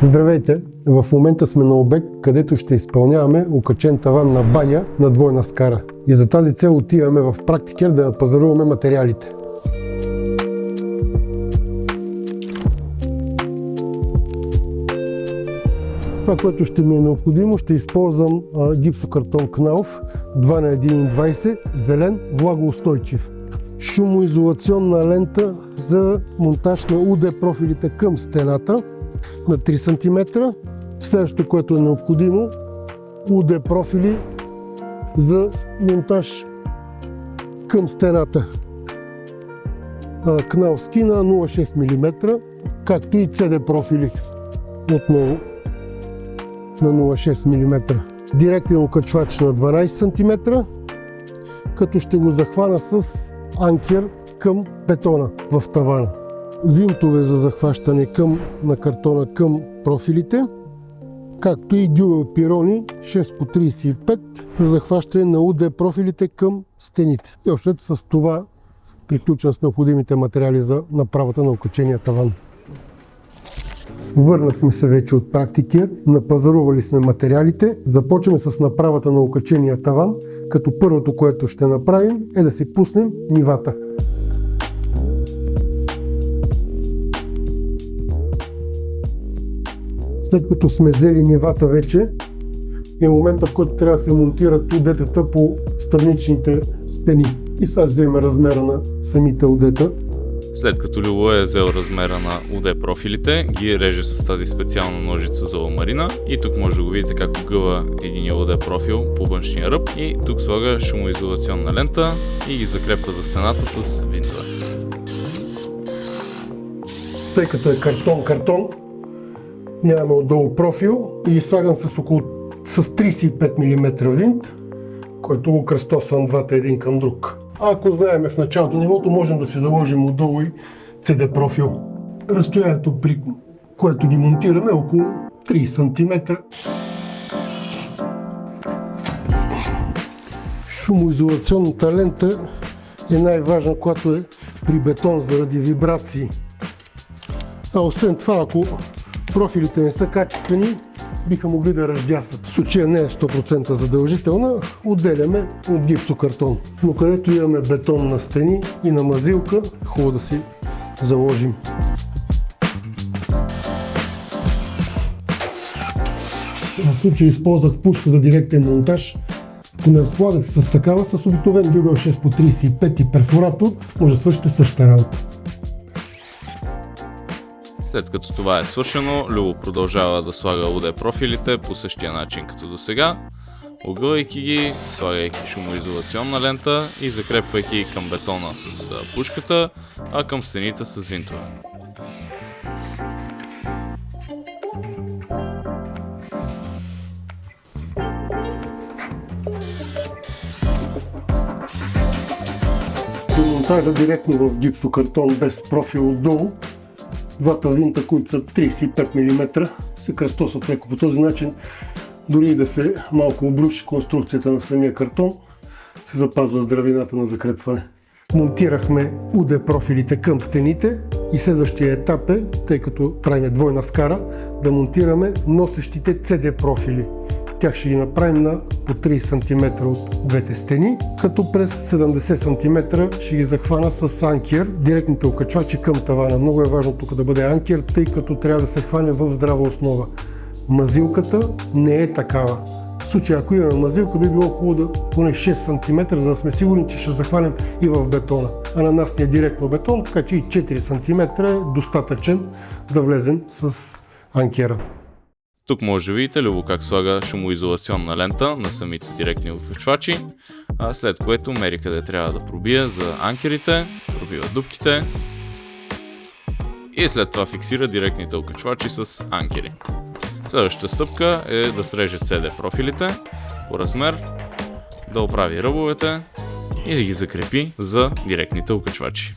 Здравейте! В момента сме на обект, където ще изпълняваме окачен таван на баня на двойна скара. И за тази цел отиваме в Практикер да напазаруваме материалите. Това, което ще ми е необходимо, ще използвам гипсокартон Knauf 2 на 1,20, зелен, влагоустойчив. Шумоизолационна лента за монтаж на УД профилите към стената на 3 см. Следващото, което е необходимо, УД профили за монтаж към стената. Кнауфски на 0,6 мм, както и CD профили отново на 0,6 мм. Директен окачвач на 12 см, като ще го захвана с анкер към бетона в тавана. Винтове за захващане на картона към профилите, както и дюбел пирони 6 по 35 за захващане на УД профилите към стените. И още с това приключвам с необходимите материали за направата на окачения таван. Върнахме се вече от Практикер, напазарували сме материалите, започваме с направата на окачения таван, като първото, което ще направим, е да си пуснем нивата. След като сме взели нивата вече, е момента, в който трябва да се монтират удетата по страничните стени. И сега вземем размера на самите удета. След като Любо е взел размера на УД профилите, ги реже с тази специална ножица за ламарина и тук може да го видите как огъва един УД профил по външния ръб и тук слага шумоизолационна лента и ги закрепва за стената с винтове. Тъй като е картон, нямаме отдолу профил и слагам с 35 мм винт, който го кръстосвам двата един към друг. Ако знаем в началото нивото, можем да си заложим отдолу и CD профил. Разстоянието, при което ги монтираме, е около 3 см. Шумоизолационната лента е най-важна, когато е при бетон заради вибрации. А освен това, ако профилите не са качествени, биха могли да ръждясат. В случая не е 100% задължителна, отделяме от гипсокартон. Но където имаме бетон на стени и на мазилка, хубаво да си заложим. В случая използвах пушка за директен монтаж. Ако не разполагате с такава, с обикновен дюбел 6 по 35 и перфоратор, може да свършите същата работа. След като това е свършено, Любо продължава да слага УД профилите по същия начин като до сега, огъвайки ги, слагайки шумоизолационна лента и закрепвайки към бетона с пушката, а към стените с винтове. До монтажа директно в гипсокартон без профил отдолу, двата винта, които са 35 мм, се кръстосват леко. По този начин, дори да се малко обруши конструкцията на самия картон, се запазва здравината на закрепване. Монтирахме УД профилите към стените и следващия етап е, тъй като правим двойна скара, да монтираме носещите CD профили. Тях ще ги направим на по 30 см от двете стени, като през 70 см ще ги захвана с анкер, директните окачвачи към тавана. Много е важно тук да бъде анкер, тъй като трябва да се хване в здрава основа. Мазилката не е такава. В случай, ако имаме мазилка, би било хубаво да поне 6 см, за да сме сигурни, че ще захванем и в бетона. А на нас ни е директно бетон, така че и 4 см е достатъчен да влезем с анкера. Тук може да видите Любо как слага шумоизолационна лента на самите директни окачвачи, след което мери къде трябва да пробие за анкерите, пробива дупките и след това фиксира директните окачвачи с анкери. Следващата стъпка е да среже CD профилите по размер, да оправи ръбовете и да ги закрепи за директните окачвачи.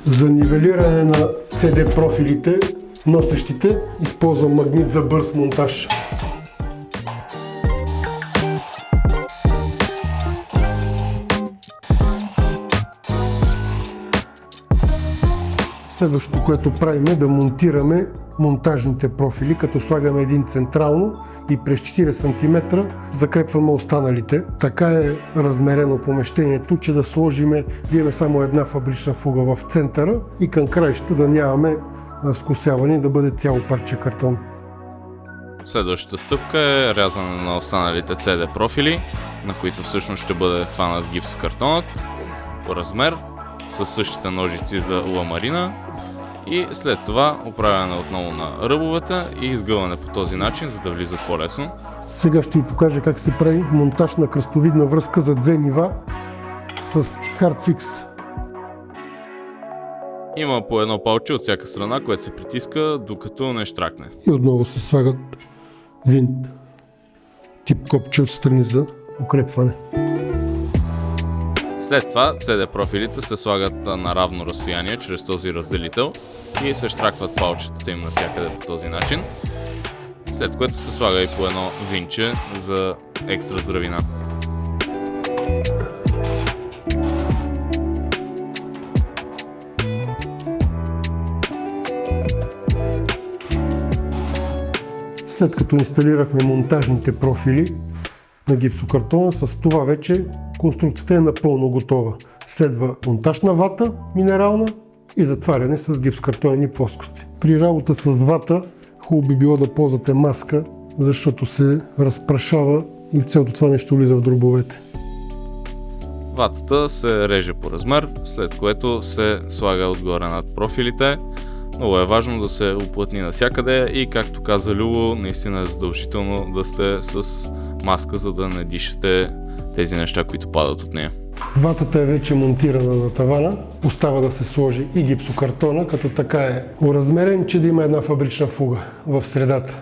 За нивелиране на CD профилите, носещите, използвам магнит за бърз монтаж. Следващото, което правим, е да монтираме монтажните профили, като слагаме един централно и през 40 см закрепваме останалите. Така е размерено помещението, че да сложиме, да имаме само една фабрична фуга в центъра и към краищата да нямаме скосяване, да бъде цяло парче картон. Следващата стъпка е рязане на останалите CD профили, на които всъщност ще бъде хванат гипсокартонът по размер, с същите ножици за ламарина, и след това оправяне отново на ръбовете и изгъване по този начин, за да влизат по-лесно. Сега ще ви покажа как се прави монтаж на кръстовидна връзка за две нива с Hardfix. Има по едно палче от всяка страна, което се притиска, докато не щракне. И отново се слагат винт тип копче отстрани за укрепване. След това CD профилите се слагат на равно разстояние чрез този разделител и се щракват палчетата им навсякъде по този начин, след което се слага и по едно винче за екстра здравина. След като инсталирахме монтажните профили на гипсокартона, с това вече конструкцията е напълно готова. Следва монтаж на вата минерална и затваряне с гипсокартонени плоскости. При работа с вата хубаво би било да ползвате маска, защото се разпрашава и цялото това нещо влиза в дробовете. Ватата се реже по размер, след което се слага отгоре над профилите. Много е важно да се уплътни навсякъде и, както каза Любо, наистина е задължително да сте с маска, за да не дишате тези неща, които падат от нея. Ватата е вече монтирана на тавана, остава да се сложи и гипсокартона, като така е оразмерен, че да има една фабрична фуга в средата.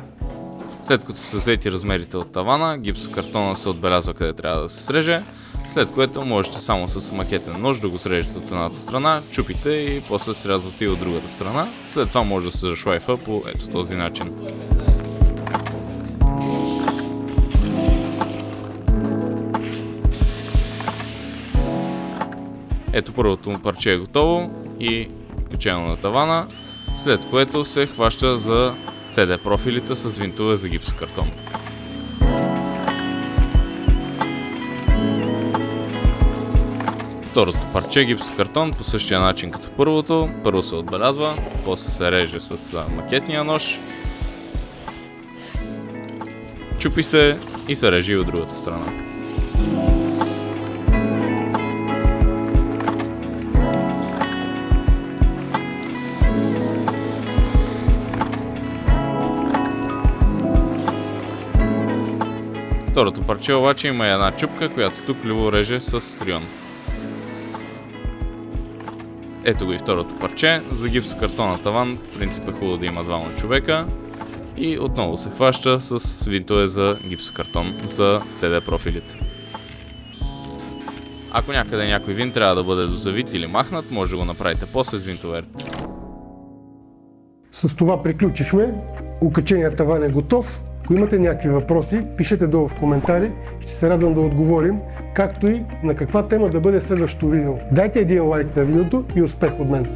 След като са взети размерите от тавана, гипсокартона се отбелязва къде трябва да се среже, след което можете само с макетен нож да го срежете от едната страна, чупите и после срязвате и от другата страна. След това може да се зашлайфа по ето този начин. Ето, първото му парче е готово и качено на тавана, след което се хваща за CD профилите с винтове за гипсокартон. Второто парче гипсокартон по същия начин като първото. Първо се отбелязва, после се реже с макетния нож, чупи се и се реже и от другата страна. Второто парче обаче има една чупка, която тук Любо реже с трион. Ето го и второто парче. За гипсокартона таван в принцип е хубаво да има двама човека. И отново се хваща с винтове за гипсокартон за CD профилите. Ако някъде някой винт трябва да бъде дозавит или махнат, може да го направите после с винтовер. С това приключихме. Укаченият таван е готов. Ако имате някакви въпроси, пишете долу в коментари, ще се радвам да отговорим, както и на каква тема да бъде следващото видео. Дайте един лайк на видеото и успех от мен!